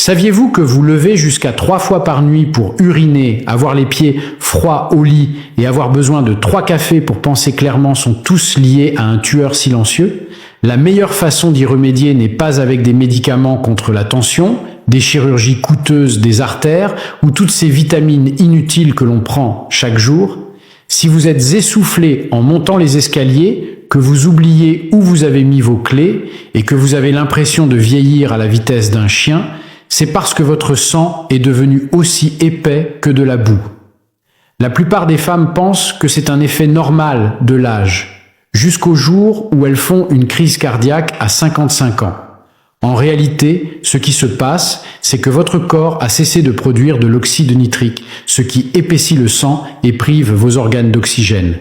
Saviez-vous que vous levez jusqu'à 3 fois par nuit pour uriner, avoir les pieds froids au lit et avoir besoin de 3 cafés pour penser clairement sont tous liés à un tueur silencieux? La meilleure façon d'y remédier n'est pas avec des médicaments contre la tension, des chirurgies coûteuses des artères ou toutes ces vitamines inutiles que l'on prend chaque jour. Si vous êtes essoufflé en montant les escaliers, que vous oubliez où vous avez mis vos clés et que vous avez l'impression de vieillir à la vitesse d'un chien, c'est parce que votre sang est devenu aussi épais que de la boue. La plupart des femmes pensent que c'est un effet normal de l'âge, jusqu'au jour où elles font une crise cardiaque à 55 ans. En réalité, ce qui se passe, c'est que votre corps a cessé de produire de l'oxyde nitrique, ce qui épaissit le sang et prive vos organes d'oxygène.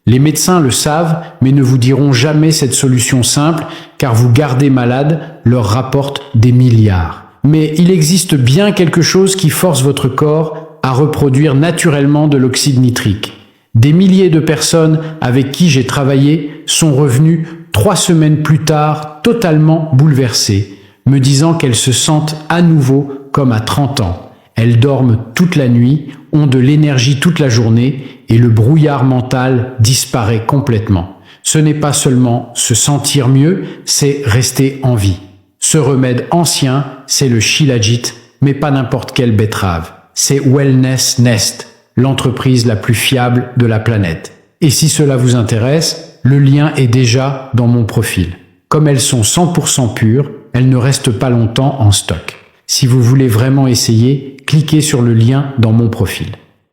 Les médecins le savent, mais ne vous diront jamais cette solution simple, car vous garder malade leur rapporte des milliards. Mais il existe bien quelque chose qui force votre corps à reproduire naturellement de l'oxyde nitrique. Des milliers de personnes avec qui j'ai travaillé sont revenues 3 semaines plus tard totalement bouleversées, me disant qu'elles se sentent à nouveau comme à 30 ans. Elles dorment toute la nuit, ont de l'énergie toute la journée et le brouillard mental disparaît complètement. Ce n'est pas seulement se sentir mieux, c'est rester en vie. Ce remède ancien, c'est le Shilajit, mais pas n'importe quelle betterave. C'est Wellness Nest, l'entreprise la plus fiable de la planète. Et si cela vous intéresse, le lien est déjà dans mon profil. Comme elles sont 100% pures, elles ne restent pas longtemps en stock. Si vous voulez vraiment essayer, cliquez sur le lien dans mon profil.